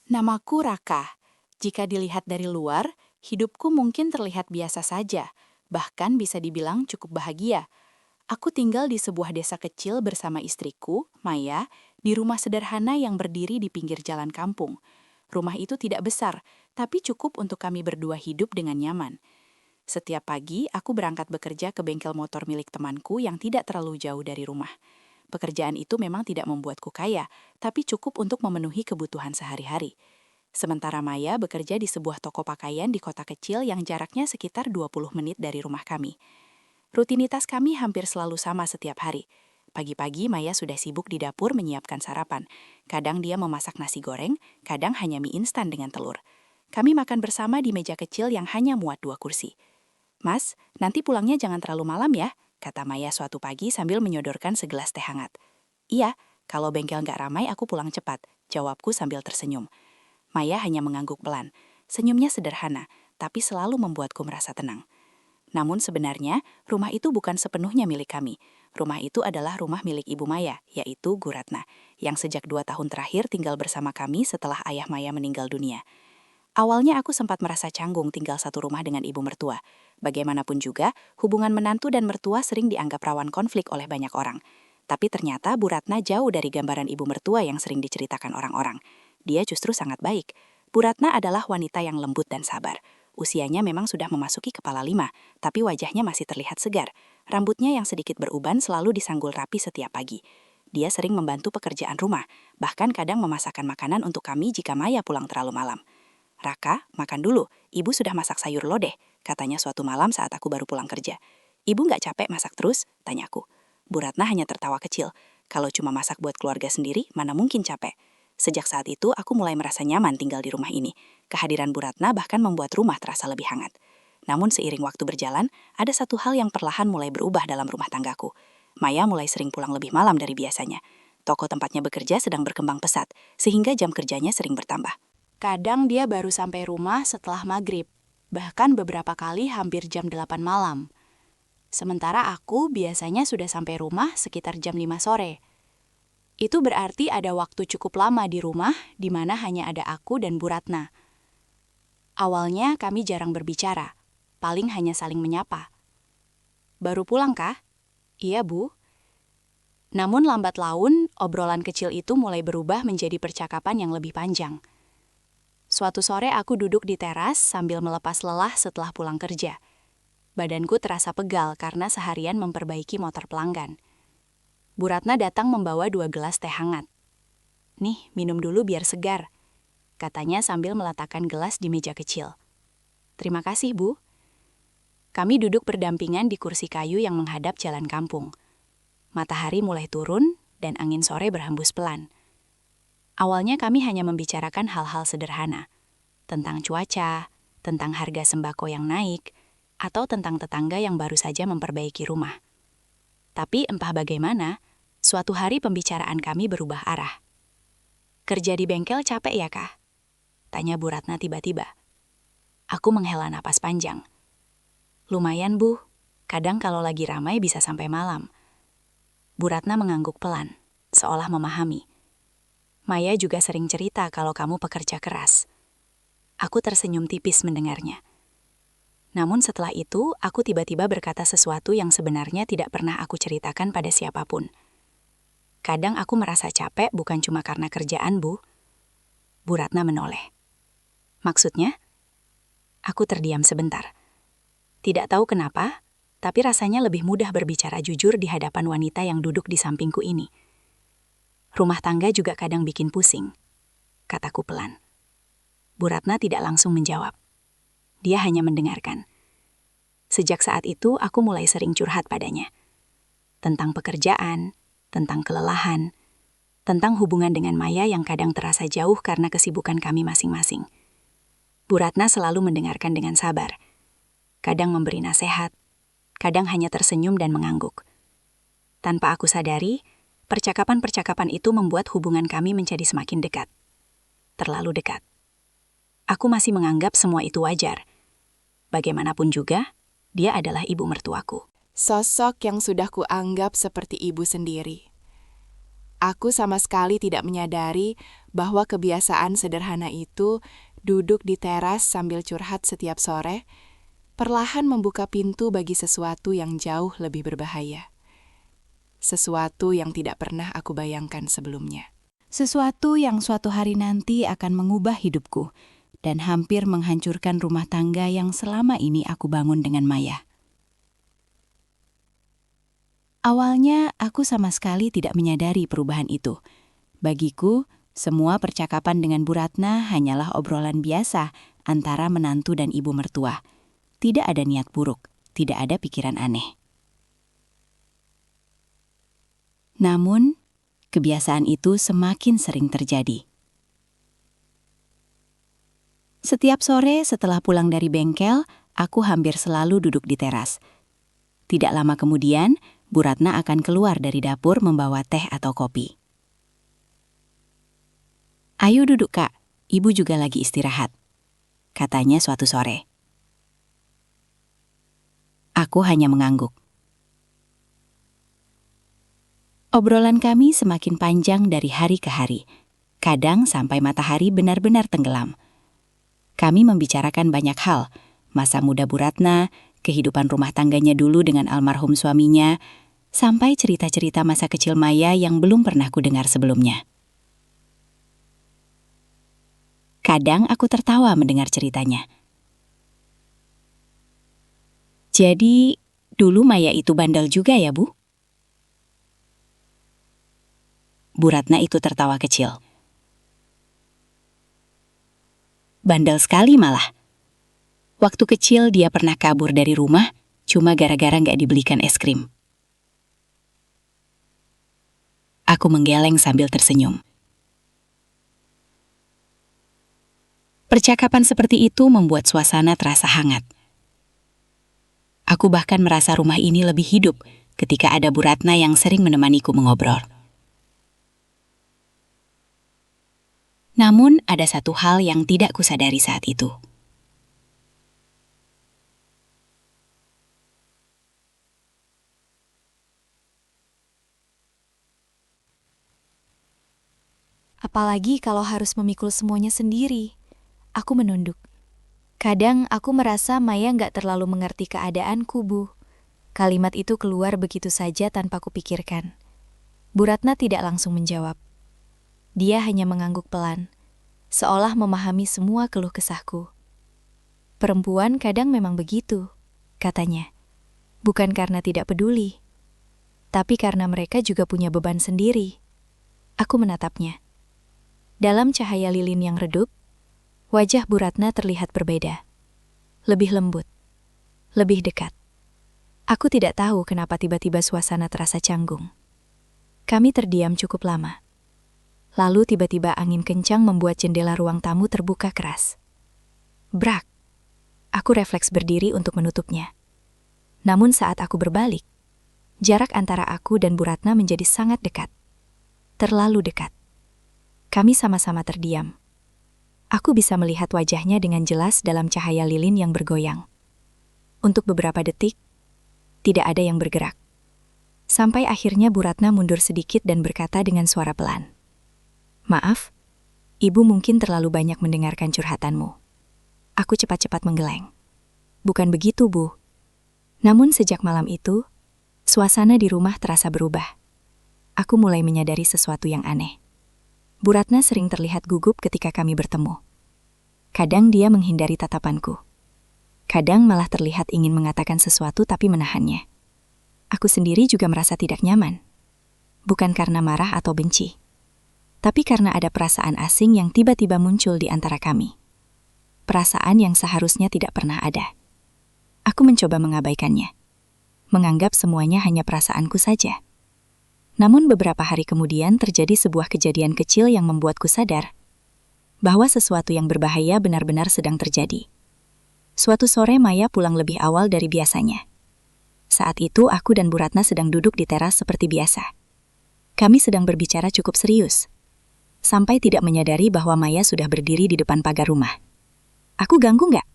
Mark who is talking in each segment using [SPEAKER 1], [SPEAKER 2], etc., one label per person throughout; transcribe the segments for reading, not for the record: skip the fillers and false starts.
[SPEAKER 1] Namaku Raka. Jika dilihat dari luar, hidupku mungkin terlihat biasa saja, bahkan bisa dibilang cukup bahagia. Aku tinggal di sebuah desa kecil bersama istriku, Maya, di rumah sederhana yang berdiri di pinggir jalan kampung. Rumah itu tidak besar, tapi cukup untuk kami berdua hidup dengan nyaman. Setiap pagi, aku berangkat bekerja ke bengkel motor milik temanku yang tidak terlalu jauh dari rumah. Pekerjaan itu memang tidak membuatku kaya, tapi cukup untuk memenuhi kebutuhan sehari-hari. Sementara Maya bekerja di sebuah toko pakaian di kota kecil yang jaraknya sekitar 20 menit dari rumah kami. Rutinitas kami hampir selalu sama setiap hari. Pagi-pagi Maya sudah sibuk di dapur menyiapkan sarapan. Kadang dia memasak nasi goreng, kadang hanya mie instan dengan telur. Kami makan bersama di meja kecil yang hanya muat 2 kursi. Mas, nanti pulangnya jangan terlalu malam ya, kata Maya suatu pagi sambil menyodorkan segelas teh hangat. Iya, kalau bengkel nggak ramai aku pulang cepat, jawabku sambil tersenyum. Maya hanya mengangguk pelan. Senyumnya sederhana, tapi selalu membuatku merasa tenang. Namun sebenarnya, rumah itu bukan sepenuhnya milik kami. Rumah itu adalah rumah milik Ibu Maya, yaitu Guratna, yang sejak 2 tahun terakhir tinggal bersama kami setelah ayah Maya meninggal dunia. Awalnya aku sempat merasa canggung tinggal satu rumah dengan ibu mertua. Bagaimanapun juga, hubungan menantu dan mertua sering dianggap rawan konflik oleh banyak orang. Tapi ternyata Bu Ratna jauh dari gambaran ibu mertua yang sering diceritakan orang-orang. Dia justru sangat baik. Bu Ratna adalah wanita yang lembut dan sabar. Usianya memang sudah memasuki kepala 5, tapi wajahnya masih terlihat segar. Rambutnya yang sedikit beruban selalu disanggul rapi setiap pagi. Dia sering membantu pekerjaan rumah, bahkan kadang memasakkan makanan untuk kami jika Maya pulang terlalu malam. Raka, makan dulu, ibu sudah masak sayur lodeh, katanya suatu malam saat aku baru pulang kerja. Ibu nggak capek masak terus? Tanyaku. Bu Ratna hanya tertawa kecil. Kalau cuma masak buat keluarga sendiri, mana mungkin capek. Sejak saat itu, aku mulai merasa nyaman tinggal di rumah ini. Kehadiran Bu Ratna bahkan membuat rumah terasa lebih hangat. Namun seiring waktu berjalan, ada satu hal yang perlahan mulai berubah dalam rumah tanggaku. Maya mulai sering pulang lebih malam dari biasanya. Toko tempatnya bekerja sedang berkembang pesat, sehingga jam kerjanya sering bertambah. Kadang dia baru sampai rumah setelah maghrib, bahkan beberapa kali hampir jam 8 malam. Sementara aku biasanya sudah sampai rumah sekitar jam 5 sore. Itu berarti ada waktu cukup lama di rumah di mana hanya ada aku dan Bu Ratna. Awalnya kami jarang berbicara, paling hanya saling menyapa. Baru pulang kah? Iya, Bu. Namun lambat laun, obrolan kecil itu mulai berubah menjadi percakapan yang lebih panjang. Suatu sore aku duduk di teras sambil melepas lelah setelah pulang kerja. Badanku terasa pegal karena seharian memperbaiki motor pelanggan. Bu Ratna datang membawa 2 gelas teh hangat. Nih, minum dulu biar segar, katanya sambil meletakkan gelas di meja kecil. Terima kasih, Bu. Kami duduk berdampingan di kursi kayu yang menghadap jalan kampung. Matahari mulai turun dan angin sore berhembus pelan. Awalnya kami hanya membicarakan hal-hal sederhana, tentang cuaca, tentang harga sembako yang naik, atau tentang tetangga yang baru saja memperbaiki rumah. Tapi entah bagaimana, suatu hari pembicaraan kami berubah arah. Kerja di bengkel capek ya, Kak? Tanya Bu Ratna tiba-tiba. Aku menghela napas panjang. Lumayan, Bu. Kadang kalau lagi ramai bisa sampai malam. Bu Ratna mengangguk pelan, seolah memahami. Maya juga sering cerita kalau kamu pekerja keras. Aku tersenyum tipis mendengarnya. Namun setelah itu, aku tiba-tiba berkata sesuatu yang sebenarnya tidak pernah aku ceritakan pada siapapun. Kadang aku merasa capek bukan cuma karena kerjaan, Bu. Bu Ratna menoleh. Maksudnya? Aku terdiam sebentar. Tidak tahu kenapa, tapi rasanya lebih mudah berbicara jujur di hadapan wanita yang duduk di sampingku ini. Rumah tangga juga kadang bikin pusing, kataku pelan. Bu Ratna tidak langsung menjawab. Dia hanya mendengarkan. Sejak saat itu, aku mulai sering curhat padanya. Tentang pekerjaan, tentang kelelahan, tentang hubungan dengan Maya yang kadang terasa jauh karena kesibukan kami masing-masing. Bu Ratna selalu mendengarkan dengan sabar. Kadang memberi nasihat, kadang hanya tersenyum dan mengangguk. Tanpa aku sadari, percakapan-percakapan itu membuat hubungan kami menjadi semakin dekat. Terlalu dekat. Aku masih menganggap semua itu wajar. Bagaimanapun juga, dia adalah ibu mertuaku.
[SPEAKER 2] Sosok yang sudah kuanggap seperti ibu sendiri. Aku sama sekali tidak menyadari bahwa kebiasaan sederhana itu, duduk di teras sambil curhat setiap sore, perlahan membuka pintu bagi sesuatu yang jauh lebih berbahaya. Sesuatu yang tidak pernah aku bayangkan sebelumnya.
[SPEAKER 1] Sesuatu yang suatu hari nanti akan mengubah hidupku dan hampir menghancurkan rumah tangga yang selama ini aku bangun dengan Maya. Awalnya, aku sama sekali tidak menyadari perubahan itu. Bagiku, semua percakapan dengan Bu Ratna hanyalah obrolan biasa antara menantu dan ibu mertua. Tidak ada niat buruk, tidak ada pikiran aneh. Namun, kebiasaan itu semakin sering terjadi. Setiap sore setelah pulang dari bengkel, aku hampir selalu duduk di teras. Tidak lama kemudian, Bu Ratna akan keluar dari dapur membawa teh atau kopi. "Ayo duduk, Kak. Ibu juga lagi istirahat," katanya suatu sore. Aku hanya mengangguk. Obrolan kami semakin panjang dari hari ke hari, kadang sampai matahari benar-benar tenggelam. Kami membicarakan banyak hal, masa muda Bu Ratna, kehidupan rumah tangganya dulu dengan almarhum suaminya, sampai cerita-cerita masa kecil Maya yang belum pernah kudengar sebelumnya. Kadang aku tertawa mendengar ceritanya. "Jadi, dulu Maya itu bandel juga ya, Bu?" Bu Ratna itu tertawa kecil. "Bandel sekali malah. Waktu kecil dia pernah kabur dari rumah, cuma gara-gara nggak dibelikan es krim." Aku menggeleng sambil tersenyum. Percakapan seperti itu membuat suasana terasa hangat. Aku bahkan merasa rumah ini lebih hidup ketika ada Bu Ratna yang sering menemaniku mengobrol. Namun ada satu hal yang tidak kusadari saat itu.
[SPEAKER 3] Apalagi kalau harus memikul semuanya sendiri. Aku menunduk. Kadang aku merasa Maya nggak terlalu mengerti keadaanku, Bu. Kalimat itu keluar begitu saja tanpa kupikirkan. Bu Ratna tidak langsung menjawab. Dia hanya mengangguk pelan, seolah memahami semua keluh kesahku. "Perempuan kadang memang begitu," katanya. "Bukan karena tidak peduli, tapi karena mereka juga punya beban sendiri." Aku menatapnya. Dalam cahaya lilin yang redup, wajah Bu Ratna terlihat berbeda. Lebih lembut, lebih dekat. Aku tidak tahu kenapa tiba-tiba suasana terasa canggung. Kami terdiam cukup lama. Lalu tiba-tiba angin kencang membuat jendela ruang tamu terbuka keras. Brak! Aku refleks berdiri untuk menutupnya. Namun saat aku berbalik, jarak antara aku dan Bu Ratna menjadi sangat dekat. Terlalu dekat. Kami sama-sama terdiam. Aku bisa melihat wajahnya dengan jelas dalam cahaya lilin yang bergoyang. Untuk beberapa detik, tidak ada yang bergerak. Sampai akhirnya Bu Ratna mundur sedikit dan berkata dengan suara pelan, "Maaf, Ibu mungkin terlalu banyak mendengarkan curhatanmu." Aku cepat-cepat menggeleng. "Bukan begitu, Bu." Namun sejak malam itu, suasana di rumah terasa berubah. Aku mulai menyadari sesuatu yang aneh. Bu Ratna sering terlihat gugup ketika kami bertemu. Kadang dia menghindari tatapanku. Kadang malah terlihat ingin mengatakan sesuatu tapi menahannya. Aku sendiri juga merasa tidak nyaman. Bukan karena marah atau benci, tapi karena ada perasaan asing yang tiba-tiba muncul di antara kami. Perasaan yang seharusnya tidak pernah ada. Aku mencoba mengabaikannya, menganggap semuanya hanya perasaanku saja. Namun beberapa hari kemudian terjadi sebuah kejadian kecil yang membuatku sadar bahwa sesuatu yang berbahaya benar-benar sedang terjadi. Suatu sore Maya pulang lebih awal dari biasanya. Saat itu aku dan Bu Ratna sedang duduk di teras seperti biasa. Kami sedang berbicara cukup serius, sampai tidak menyadari bahwa Maya sudah berdiri di depan pagar rumah. "Aku ganggu nggak?"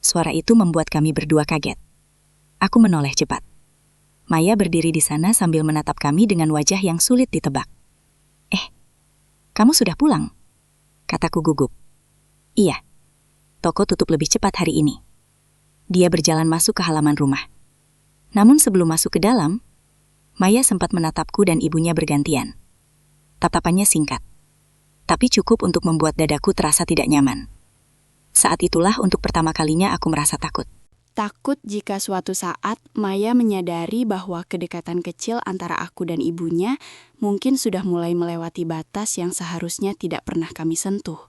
[SPEAKER 3] Suara itu membuat kami berdua kaget. Aku menoleh cepat. Maya berdiri di sana sambil menatap kami dengan wajah yang sulit ditebak. Kamu sudah pulang?"
[SPEAKER 4] kataku gugup. Iya, toko tutup lebih cepat hari ini. Dia berjalan masuk ke halaman rumah. Namun sebelum masuk ke dalam, Maya sempat menatapku dan ibunya bergantian. Tatapannya singkat, tapi cukup untuk membuat dadaku terasa tidak nyaman. Saat itulah untuk pertama kalinya aku merasa takut.
[SPEAKER 1] Takut jika suatu saat Maya menyadari bahwa kedekatan kecil antara aku dan ibunya mungkin sudah mulai melewati batas yang seharusnya tidak pernah kami sentuh.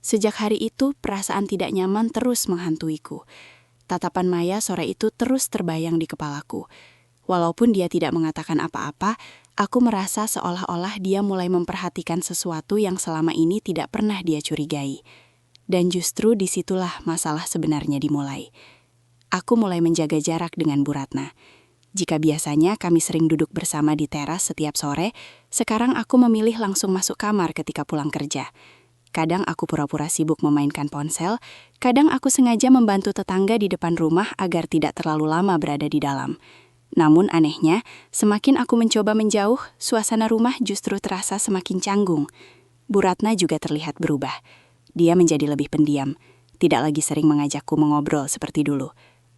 [SPEAKER 1] Sejak hari itu, perasaan tidak nyaman terus menghantuiku. Tatapan Maya sore itu terus terbayang di kepalaku. Walaupun dia tidak mengatakan apa-apa, aku merasa seolah-olah dia mulai memperhatikan sesuatu yang selama ini tidak pernah dia curigai. Dan justru disitulah masalah sebenarnya dimulai. Aku mulai menjaga jarak dengan Bu Ratna. Jika biasanya kami sering duduk bersama di teras setiap sore, sekarang aku memilih langsung masuk kamar ketika pulang kerja. Kadang aku pura-pura sibuk memainkan ponsel, kadang aku sengaja membantu tetangga di depan rumah agar tidak terlalu lama berada di dalam. Namun anehnya, semakin aku mencoba menjauh, suasana rumah justru terasa semakin canggung. Bu Ratna juga terlihat berubah. Dia menjadi lebih pendiam, tidak lagi sering mengajakku mengobrol seperti dulu.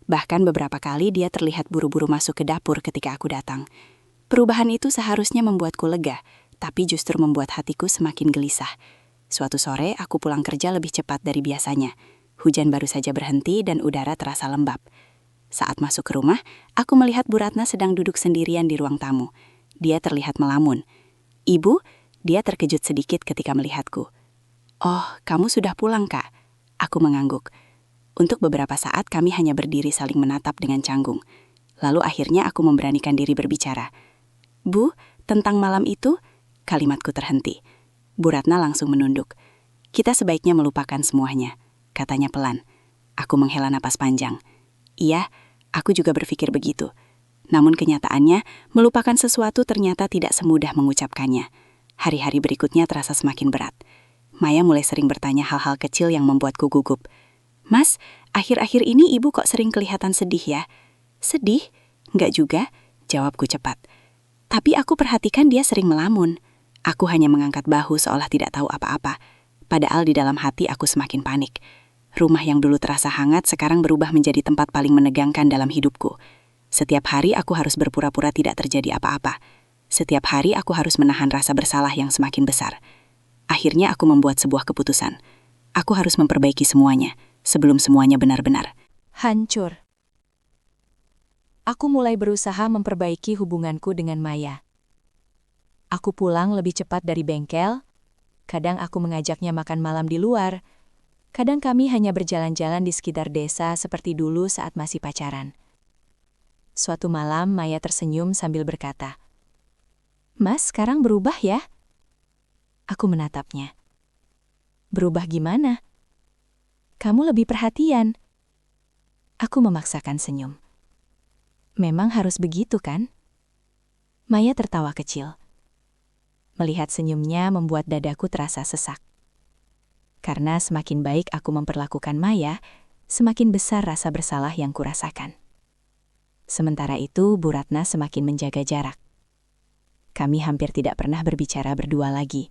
[SPEAKER 1] Bahkan beberapa kali dia terlihat buru-buru masuk ke dapur ketika aku datang. Perubahan itu seharusnya membuatku lega, tapi justru membuat hatiku semakin gelisah. Suatu sore, aku pulang kerja lebih cepat dari biasanya. Hujan baru saja berhenti dan udara terasa lembab. Saat masuk ke rumah, aku melihat Bu Ratna sedang duduk sendirian di ruang tamu. Dia terlihat melamun. "Ibu," dia terkejut sedikit ketika melihatku. "Oh, kamu sudah pulang, Kak?" Aku mengangguk. Untuk beberapa saat kami hanya berdiri saling menatap dengan canggung. Lalu akhirnya aku memberanikan diri berbicara. "Bu, tentang malam itu?" Kalimatku terhenti. Bu Ratna langsung menunduk. "Kita sebaiknya melupakan semuanya," katanya pelan. Aku menghela napas panjang. Iya, aku juga berpikir begitu. Namun kenyataannya, melupakan sesuatu ternyata tidak semudah mengucapkannya. Hari-hari berikutnya terasa semakin berat. Maya mulai sering bertanya hal-hal kecil yang membuatku gugup. "Mas, akhir-akhir ini ibu kok sering kelihatan sedih ya?" "Sedih? Enggak juga," jawabku cepat. "Tapi aku perhatikan dia sering melamun." Aku hanya mengangkat bahu seolah tidak tahu apa-apa. Padahal di dalam hati aku semakin panik. Rumah yang dulu terasa hangat sekarang berubah menjadi tempat paling menegangkan dalam hidupku. Setiap hari aku harus berpura-pura tidak terjadi apa-apa. Setiap hari aku harus menahan rasa bersalah yang semakin besar. Akhirnya aku membuat sebuah keputusan. Aku harus memperbaiki semuanya, sebelum semuanya benar-benar
[SPEAKER 2] hancur. Aku mulai berusaha memperbaiki hubunganku dengan Maya. Aku pulang lebih cepat dari bengkel. Kadang aku mengajaknya makan malam di luar. Kadang kami hanya berjalan-jalan di sekitar desa seperti dulu saat masih pacaran. Suatu malam Maya tersenyum sambil berkata, "Mas, sekarang berubah ya?" Aku menatapnya. "Berubah gimana?" "Kamu lebih perhatian." Aku memaksakan senyum. "Memang harus begitu kan?" Maya tertawa kecil. Melihat senyumnya membuat dadaku terasa sesak. Karena semakin baik aku memperlakukan Maya, semakin besar rasa bersalah yang kurasakan. Sementara itu, Bu Ratna semakin menjaga jarak. Kami hampir tidak pernah berbicara berdua lagi.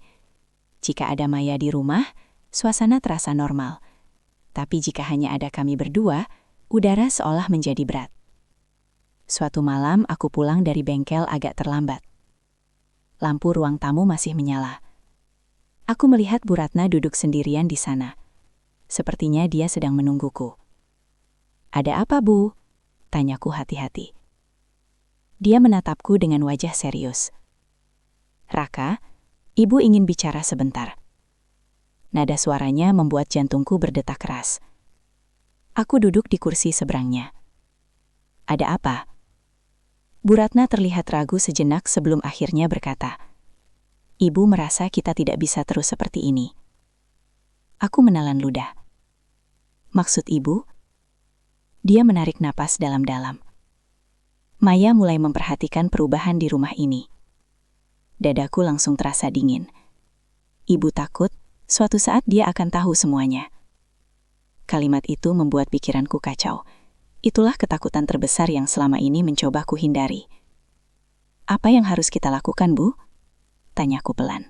[SPEAKER 2] Jika ada Maya di rumah, suasana terasa normal. Tapi jika hanya ada kami berdua, udara seolah menjadi berat. Suatu malam aku pulang dari bengkel agak terlambat. Lampu ruang tamu masih menyala. Aku melihat Bu Ratna duduk sendirian di sana. Sepertinya dia sedang menungguku. "Ada apa, Bu?" tanyaku hati-hati. Dia menatapku dengan wajah serius. "Raka, Ibu ingin bicara sebentar." Nada suaranya membuat jantungku berdetak keras. Aku duduk di kursi seberangnya. "Ada apa?" Bu Ratna terlihat ragu sejenak sebelum akhirnya berkata, "Ibu merasa kita tidak bisa terus seperti ini." Aku menelan ludah. "Maksud Ibu?" Dia menarik napas dalam-dalam. Maya mulai memperhatikan perubahan di rumah ini. Dadaku langsung terasa dingin. Ibu takut suatu saat dia akan tahu semuanya. Kalimat itu membuat pikiranku kacau. Itulah ketakutan terbesar yang selama ini mencoba ku hindari. "Apa yang harus kita lakukan, Bu?" tanyaku pelan.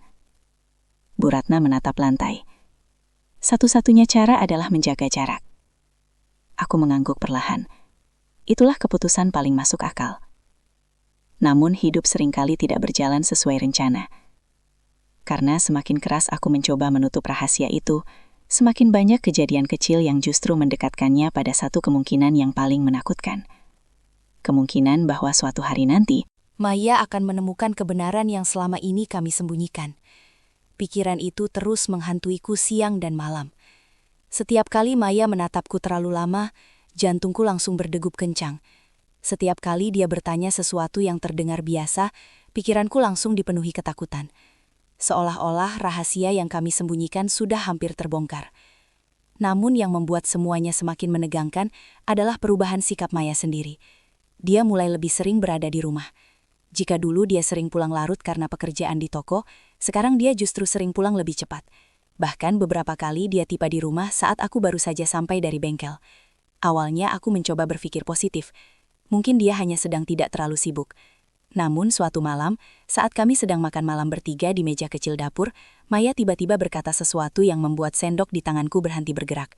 [SPEAKER 2] Bu Ratna menatap lantai.
[SPEAKER 4] Satu-satunya cara adalah menjaga jarak. Aku mengangguk perlahan. Itulah keputusan paling masuk akal. Namun hidup seringkali tidak berjalan sesuai rencana. Karena semakin keras aku mencoba menutup rahasia itu, semakin banyak kejadian kecil yang justru mendekatkannya pada satu kemungkinan yang paling menakutkan. Kemungkinan bahwa suatu hari nanti,
[SPEAKER 5] Maya akan menemukan kebenaran yang selama ini kami sembunyikan. Pikiran itu terus menghantuiku siang dan malam. Setiap kali Maya menatapku terlalu lama, jantungku langsung berdegup kencang. Setiap kali dia bertanya sesuatu yang terdengar biasa, pikiranku langsung dipenuhi ketakutan. Seolah-olah rahasia yang kami sembunyikan sudah hampir terbongkar. Namun yang membuat semuanya semakin menegangkan adalah perubahan sikap Maya sendiri. Dia mulai lebih sering berada di rumah. Jika dulu dia sering pulang larut karena pekerjaan di toko, sekarang dia justru sering pulang lebih cepat. Bahkan beberapa kali dia tiba di rumah saat aku baru saja sampai dari bengkel. Awalnya aku mencoba berpikir positif. Mungkin dia hanya sedang tidak terlalu sibuk. Namun suatu malam, saat kami sedang makan malam bertiga di meja kecil dapur, Maya tiba-tiba berkata sesuatu yang membuat sendok di tanganku berhenti bergerak.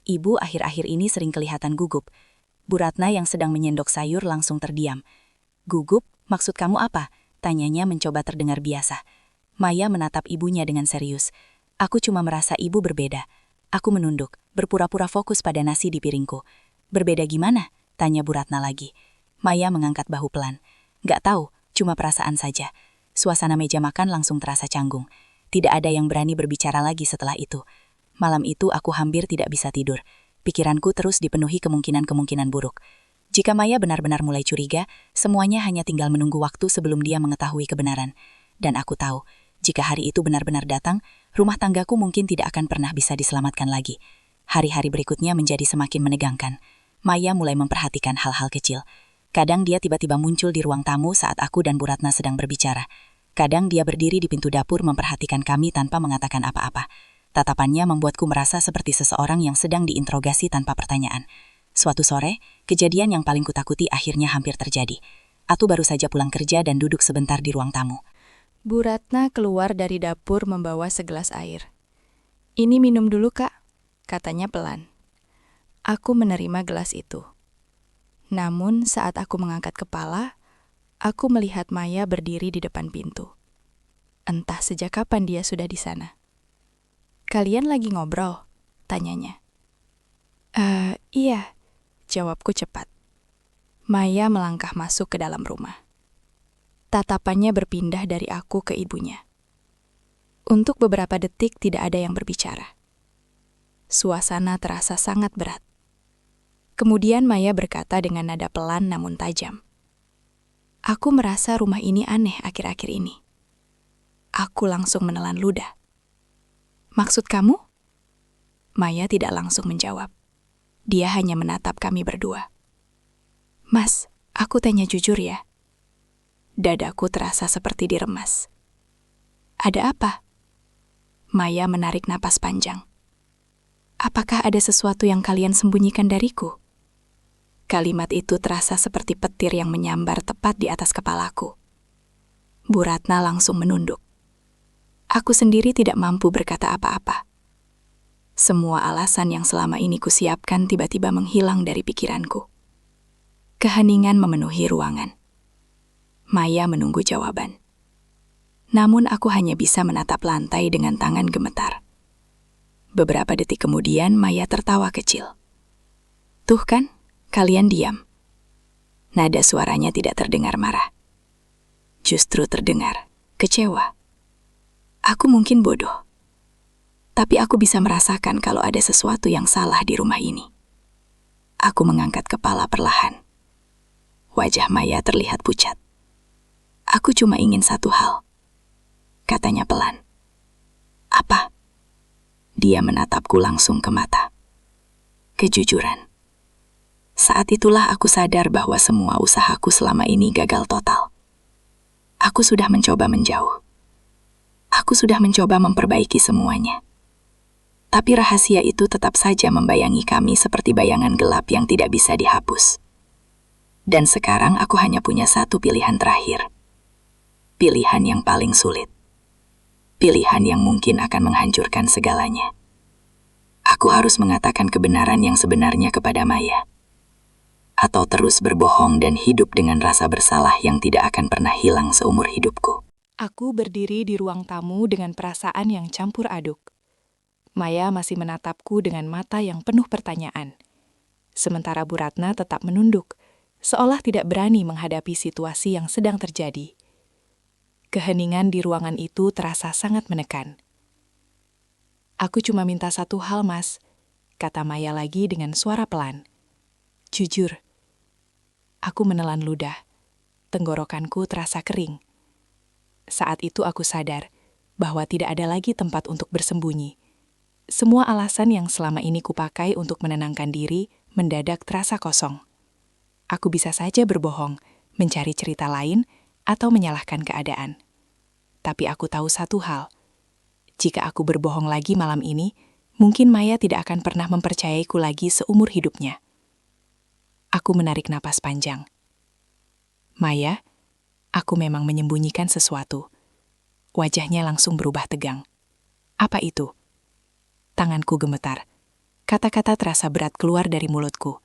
[SPEAKER 5] Ibu akhir-akhir ini sering kelihatan gugup. Bu Ratna yang sedang menyendok sayur langsung terdiam. Gugup? Maksud kamu apa? Tanyanya mencoba terdengar biasa. Maya menatap ibunya dengan serius. Aku cuma merasa ibu berbeda. Aku menunduk, berpura-pura fokus pada nasi di piringku. Berbeda gimana? Tanya Bu Ratna lagi. Maya mengangkat bahu pelan. Gak tahu, cuma perasaan saja. Suasana meja makan langsung terasa canggung. Tidak ada yang berani berbicara lagi setelah itu. Malam itu aku hampir tidak bisa tidur. Pikiranku terus dipenuhi kemungkinan-kemungkinan buruk. Jika Maya benar-benar mulai curiga, semuanya hanya tinggal menunggu waktu sebelum dia mengetahui kebenaran. Dan aku tahu, jika hari itu benar-benar datang, rumah tanggaku mungkin tidak akan pernah bisa diselamatkan lagi. Hari-hari berikutnya menjadi semakin menegangkan. Maya mulai memperhatikan hal-hal kecil. Kadang dia tiba-tiba muncul di ruang tamu saat aku dan Bu Ratna sedang berbicara. Kadang dia berdiri di pintu dapur memperhatikan kami tanpa mengatakan apa-apa. Tatapannya membuatku merasa seperti seseorang yang sedang diinterogasi tanpa pertanyaan. Suatu sore, kejadian yang paling kutakuti akhirnya hampir terjadi. Aku baru saja pulang kerja dan duduk sebentar di ruang tamu.
[SPEAKER 1] Bu Ratna keluar dari dapur membawa segelas air. "Ini minum dulu, Kak," katanya pelan. Aku menerima gelas itu. Namun saat aku mengangkat kepala, aku melihat Maya berdiri di depan pintu. Entah sejak kapan dia sudah di sana. "Kalian lagi ngobrol?" tanyanya. Iya," jawabku cepat. Maya melangkah masuk ke dalam rumah. Tatapannya berpindah dari aku ke ibunya. Untuk beberapa detik tidak ada yang berbicara. Suasana terasa sangat berat. Kemudian Maya berkata dengan nada pelan namun tajam. "Aku merasa rumah ini aneh akhir-akhir ini." Aku langsung menelan ludah. "Maksud kamu?" Maya tidak langsung menjawab. Dia hanya menatap kami berdua. "Mas, aku tanya jujur ya." Dadaku terasa seperti diremas. "Ada apa?" Maya menarik napas panjang. "Apakah ada sesuatu yang kalian sembunyikan dariku?" Kalimat itu terasa seperti petir yang menyambar tepat di atas kepalaku. Bu Ratna langsung menunduk. Aku sendiri tidak mampu berkata apa-apa. Semua alasan yang selama ini kusiapkan tiba-tiba menghilang dari pikiranku. Keheningan memenuhi ruangan. Maya menunggu jawaban. Namun aku hanya bisa menatap lantai dengan tangan gemetar. Beberapa detik kemudian Maya tertawa kecil. "Tuh kan, kalian diam." Nada suaranya tidak terdengar marah. Justru terdengar kecewa. Aku mungkin bodoh. Tapi aku bisa merasakan kalau ada sesuatu yang salah di rumah ini. Aku mengangkat kepala perlahan. Wajah Maya terlihat pucat. "Aku cuma ingin satu hal," katanya pelan. "Apa?" Dia menatapku langsung ke mata. "Kejujuran." Saat itulah aku sadar bahwa semua usahaku selama ini gagal total. Aku sudah mencoba menjauh. Aku sudah mencoba memperbaiki semuanya. Tapi rahasia itu tetap saja membayangi kami seperti bayangan gelap yang tidak bisa dihapus. Dan sekarang aku hanya punya satu pilihan terakhir. Pilihan yang paling sulit. Pilihan yang mungkin akan menghancurkan segalanya.
[SPEAKER 4] Aku harus mengatakan kebenaran yang sebenarnya kepada Maya. Atau terus berbohong dan hidup dengan rasa bersalah yang tidak akan pernah hilang seumur hidupku.
[SPEAKER 2] Aku berdiri di ruang tamu dengan perasaan yang campur aduk. Maya masih menatapku dengan mata yang penuh pertanyaan. Sementara Bu Ratna tetap menunduk, seolah tidak berani menghadapi situasi yang sedang terjadi. Keheningan di ruangan itu terasa sangat menekan. "Aku cuma minta satu hal, Mas," kata Maya lagi dengan suara pelan. "Jujur." Aku menelan ludah. Tenggorokanku terasa kering. Saat itu aku sadar bahwa tidak ada lagi tempat untuk bersembunyi. Semua alasan yang selama ini kupakai untuk menenangkan diri mendadak terasa kosong. Aku bisa saja berbohong, mencari cerita lain, atau menyalahkan keadaan. Tapi aku tahu satu hal. Jika aku berbohong lagi malam ini, mungkin Maya tidak akan pernah mempercayaiku lagi seumur hidupnya. Aku menarik napas panjang. "Maya, aku memang menyembunyikan sesuatu." Wajahnya langsung berubah tegang. "Apa itu?" Tanganku gemetar. Kata-kata terasa berat keluar dari mulutku.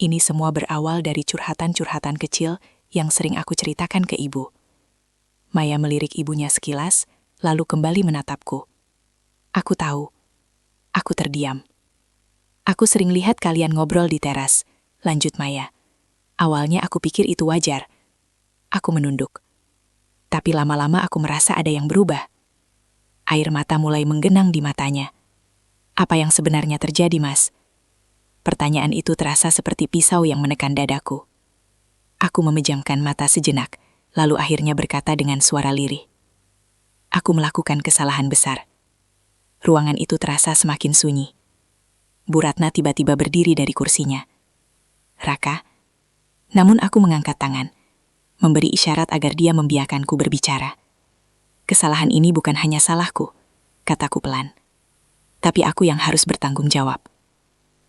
[SPEAKER 2] Ini semua berawal dari curhatan-curhatan kecil yang sering aku ceritakan ke ibu. Maya melirik ibunya sekilas, lalu kembali menatapku. "Aku tahu." Aku terdiam. "Aku sering lihat kalian ngobrol di teras," lanjut Maya. "Awalnya aku pikir itu wajar." Aku menunduk. Tapi lama-lama aku merasa ada yang berubah. Air mata mulai menggenang di matanya. "Apa yang sebenarnya terjadi, Mas?" Pertanyaan itu terasa seperti pisau yang menekan dadaku. Aku memejamkan mata sejenak, lalu akhirnya berkata dengan suara lirih. "Aku melakukan kesalahan besar." Ruangan itu terasa semakin sunyi. Bu Ratna tiba-tiba berdiri dari kursinya. "Raka." Namun aku mengangkat tangan, memberi isyarat agar dia membiarkanku berbicara. "Kesalahan ini bukan hanya salahku," kataku pelan. "Tapi aku yang harus bertanggung jawab."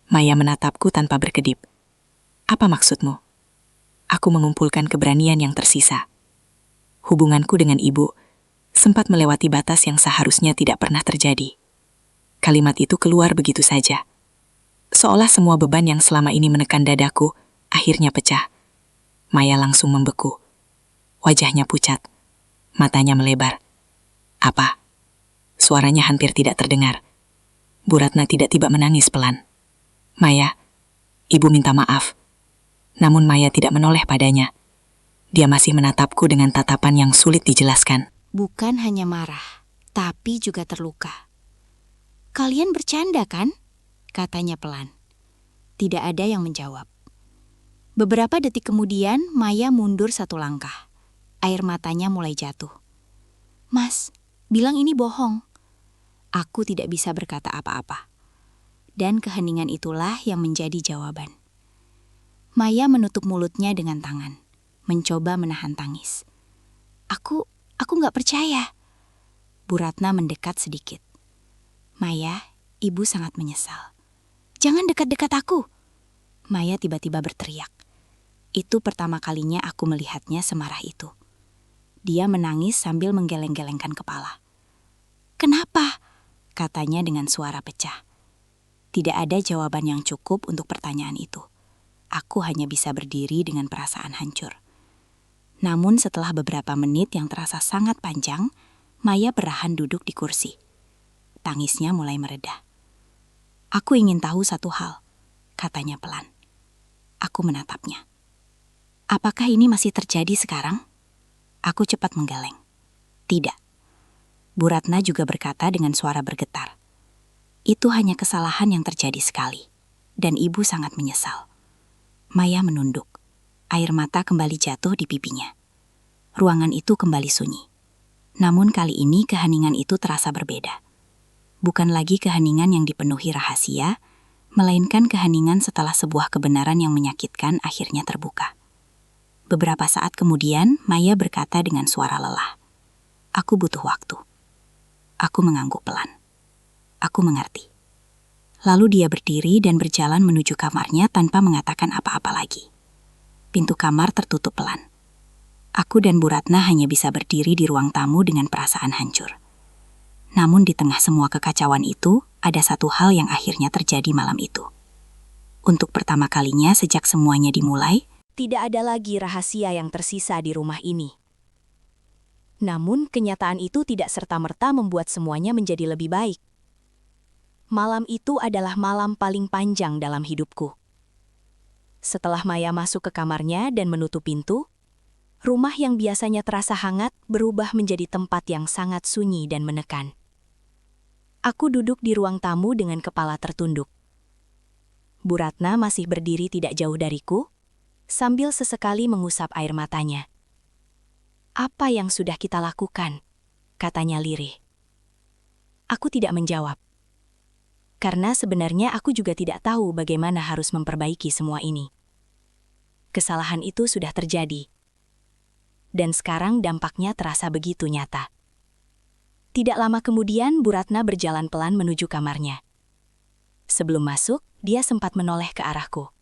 [SPEAKER 2] Maya menatapku tanpa berkedip. "Apa maksudmu?" Aku mengumpulkan keberanian yang tersisa. Hubunganku dengan ibu sempat melewati batas yang seharusnya tidak pernah terjadi. Kalimat itu keluar begitu saja. Seolah semua beban yang selama ini menekan dadaku akhirnya pecah. Maya langsung membeku. Wajahnya pucat, matanya melebar. "Apa?" Suaranya hampir tidak terdengar. Bu Ratna tiba-tiba menangis pelan. "Maya, ibu minta maaf." Namun Maya tidak menoleh padanya. Dia masih menatapku dengan tatapan yang sulit dijelaskan.
[SPEAKER 3] Bukan hanya marah, tapi juga terluka. "Kalian bercanda kan?" katanya pelan. Tidak ada yang menjawab. Beberapa detik kemudian, Maya mundur satu langkah. Air matanya mulai jatuh. "Mas, bilang ini bohong." Aku tidak bisa berkata apa-apa. Dan keheningan itulah yang menjadi jawaban. Maya menutup mulutnya dengan tangan, mencoba menahan tangis. Aku nggak percaya." Bu Ratna mendekat sedikit. "Maya, ibu sangat menyesal." "Jangan dekat-dekat aku." Maya tiba-tiba berteriak. Itu pertama kalinya aku melihatnya semarah itu. Dia menangis sambil menggeleng-gelengkan kepala. "Kenapa?" katanya dengan suara pecah. Tidak ada jawaban yang cukup untuk pertanyaan itu. Aku hanya bisa berdiri dengan perasaan hancur. Namun setelah beberapa menit yang terasa sangat panjang, Maya perlahan duduk di kursi. Tangisnya mulai mereda. "Aku ingin tahu satu hal," katanya pelan. Aku menatapnya. "Apakah ini masih terjadi sekarang?" Aku cepat menggeleng. "Tidak." Bu Ratna juga berkata dengan suara bergetar. "Itu hanya kesalahan yang terjadi sekali, dan ibu sangat menyesal." Maya menunduk. Air mata kembali jatuh di pipinya. Ruangan itu kembali sunyi. Namun kali ini keheningan itu terasa berbeda. Bukan lagi keheningan yang dipenuhi rahasia, melainkan keheningan setelah sebuah kebenaran yang menyakitkan akhirnya terbuka. Beberapa saat kemudian, Maya berkata dengan suara lelah. "Aku butuh waktu." Aku mengangguk pelan. Aku mengerti. Lalu dia berdiri dan berjalan menuju kamarnya tanpa mengatakan apa-apa lagi. Pintu kamar tertutup pelan. Aku dan Bu Ratna hanya bisa berdiri di ruang tamu dengan perasaan hancur. Namun di tengah semua kekacauan itu,
[SPEAKER 4] ada satu hal yang akhirnya terjadi malam itu. Untuk pertama kalinya sejak semuanya dimulai,
[SPEAKER 5] Tidak ada lagi rahasia yang tersisa di rumah ini. Namun, kenyataan itu tidak serta-merta membuat semuanya menjadi lebih baik. Malam itu adalah malam paling panjang dalam hidupku. Setelah Maya masuk ke kamarnya dan menutup pintu, rumah yang biasanya terasa hangat berubah menjadi tempat yang sangat sunyi dan menekan. Aku duduk di ruang tamu dengan kepala tertunduk. Bu Ratna masih berdiri tidak jauh dariku, sambil sesekali mengusap air matanya. "Apa yang sudah kita lakukan?" katanya lirih. Aku tidak menjawab. Karena sebenarnya aku juga tidak tahu bagaimana harus memperbaiki semua ini. Kesalahan itu sudah terjadi. Dan sekarang dampaknya terasa begitu nyata. Tidak lama kemudian, Bu Ratna berjalan pelan menuju kamarnya. Sebelum masuk, dia sempat menoleh ke arahku.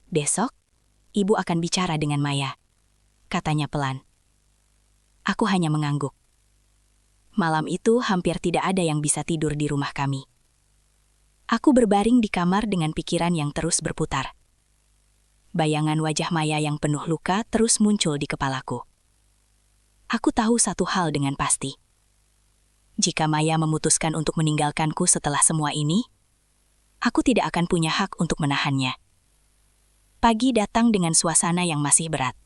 [SPEAKER 5] "Besok, Ibu akan bicara dengan Maya," katanya pelan. Aku hanya mengangguk. Malam itu hampir tidak ada yang bisa tidur di rumah kami. Aku berbaring di kamar dengan pikiran yang terus berputar. Bayangan wajah Maya yang penuh luka terus muncul di kepalaku. Aku tahu satu hal dengan pasti. Jika Maya memutuskan untuk meninggalkanku setelah semua ini, aku tidak akan punya hak untuk menahannya. Pagi datang dengan suasana yang masih berat.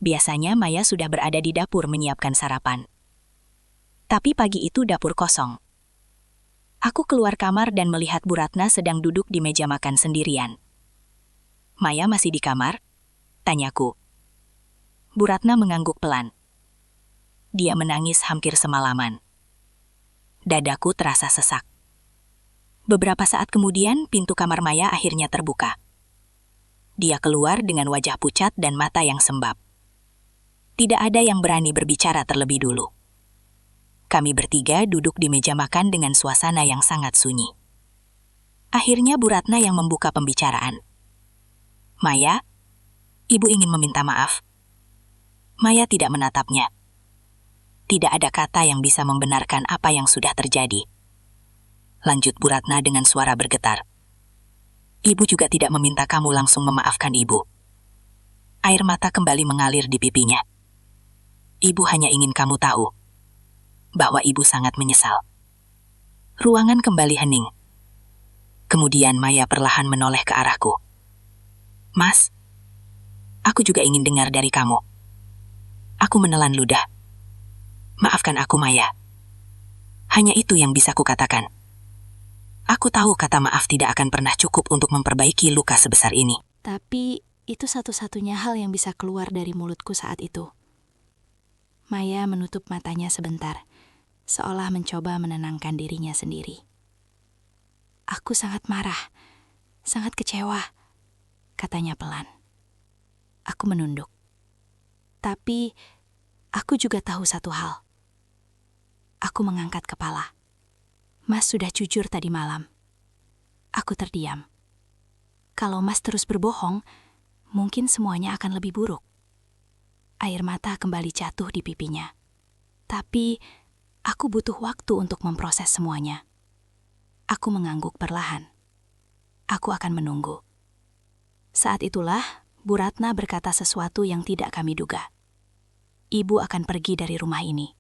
[SPEAKER 5] Biasanya Maya sudah berada di dapur menyiapkan sarapan. Tapi pagi itu dapur kosong. Aku keluar kamar dan melihat Bu Ratna sedang duduk di meja makan sendirian. "Maya masih di kamar?" tanyaku. Bu Ratna mengangguk pelan. Dia menangis hampir semalaman. Dadaku terasa sesak. Beberapa saat kemudian, pintu kamar Maya akhirnya terbuka. Dia keluar dengan wajah pucat dan mata yang sembab. Tidak ada yang berani berbicara terlebih dulu. Kami bertiga duduk di meja makan dengan suasana yang sangat sunyi. Akhirnya Bu Ratna yang membuka pembicaraan. "Maya, Ibu ingin meminta maaf." Maya tidak menatapnya. Tidak ada kata yang bisa membenarkan apa yang sudah terjadi. Lanjut Bu Ratna dengan suara bergetar. "Ibu juga tidak meminta kamu langsung memaafkan Ibu." Air mata kembali mengalir di pipinya. "Ibu hanya ingin kamu tahu bahwa Ibu sangat menyesal." Ruangan kembali hening. Kemudian Maya perlahan menoleh ke arahku. "Mas, aku juga ingin dengar dari kamu." Aku menelan ludah. "Maafkan aku, Maya. Hanya itu yang bisa kukatakan." Aku tahu kata maaf tidak akan pernah cukup untuk memperbaiki luka sebesar ini.
[SPEAKER 1] Tapi itu satu-satunya hal yang bisa keluar dari mulutku saat itu. Maya menutup matanya sebentar, seolah mencoba menenangkan dirinya sendiri. "Aku sangat marah, sangat kecewa," katanya pelan. Aku menunduk. Tapi aku juga tahu satu hal. Aku mengangkat kepala. "Mas sudah jujur tadi malam." Aku terdiam. Kalau Mas terus berbohong, mungkin semuanya akan lebih buruk. Air mata kembali jatuh di pipinya. Tapi aku butuh waktu untuk memproses semuanya. Aku mengangguk perlahan. Aku akan menunggu. Saat itulah Bu Ratna berkata sesuatu yang tidak kami duga. "Ibu akan pergi dari rumah ini."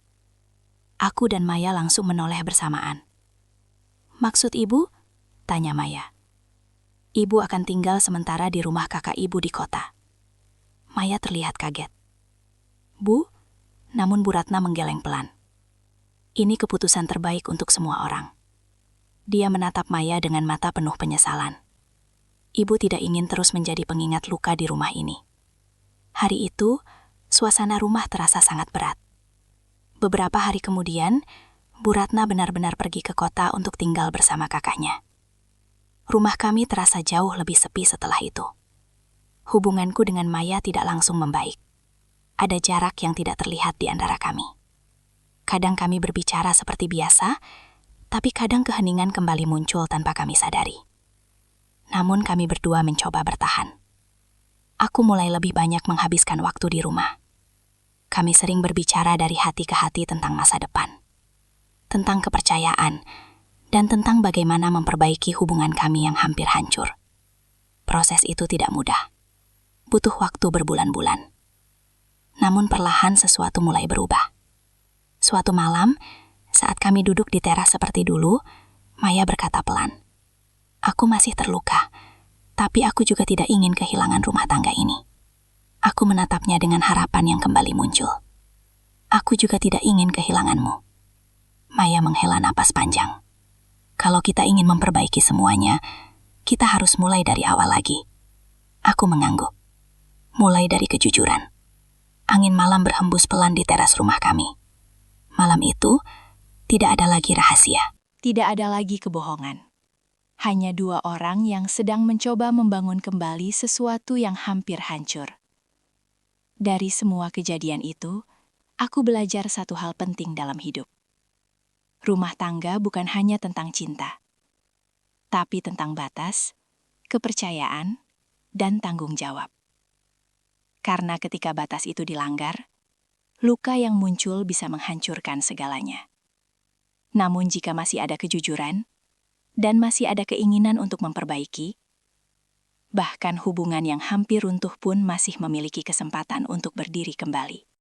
[SPEAKER 1] Aku dan Maya langsung menoleh bersamaan. "Maksud Ibu?" tanya Maya. "Ibu akan tinggal sementara di rumah kakak Ibu di kota." Maya terlihat kaget. "Bu?" Namun Bu Ratna menggeleng pelan. "Ini keputusan terbaik untuk semua orang." Dia menatap Maya dengan mata penuh penyesalan. "Ibu tidak ingin terus menjadi pengingat luka di rumah ini." Hari itu, suasana rumah terasa sangat berat. Beberapa hari kemudian, Bu Ratna benar-benar pergi ke kota untuk tinggal bersama kakaknya. Rumah kami terasa jauh lebih sepi setelah itu. Hubunganku dengan Maya tidak langsung membaik. Ada jarak yang tidak terlihat di antara kami. Kadang kami berbicara seperti biasa, tapi kadang keheningan kembali muncul tanpa kami sadari. Namun kami berdua mencoba bertahan. Aku mulai lebih banyak menghabiskan waktu di rumah. Kami sering berbicara dari hati ke hati tentang masa depan, tentang kepercayaan,
[SPEAKER 4] dan tentang bagaimana memperbaiki hubungan kami yang hampir hancur. Proses itu tidak mudah. Butuh waktu berbulan-bulan. Namun perlahan sesuatu mulai berubah. Suatu malam, saat kami duduk di teras seperti dulu, Maya berkata pelan, "Aku masih terluka, tapi aku juga tidak ingin kehilangan rumah tangga ini." Aku menatapnya dengan harapan yang kembali muncul. "Aku juga tidak ingin kehilanganmu." Maya menghela napas panjang. "Kalau kita ingin memperbaiki semuanya, kita harus mulai dari awal lagi." Aku mengangguk. Mulai dari kejujuran. Angin malam berhembus pelan di teras rumah kami. Malam itu, tidak ada lagi rahasia.
[SPEAKER 1] Tidak ada lagi kebohongan. Hanya dua orang yang sedang mencoba membangun kembali sesuatu yang hampir hancur. Dari semua kejadian itu, aku belajar satu hal penting dalam hidup. Rumah tangga bukan hanya tentang cinta, tapi tentang batas, kepercayaan, dan tanggung jawab. Karena ketika batas itu dilanggar, luka yang muncul bisa menghancurkan segalanya. Namun jika masih ada kejujuran, dan masih ada keinginan untuk memperbaiki, bahkan hubungan yang hampir runtuh pun masih memiliki kesempatan untuk berdiri kembali.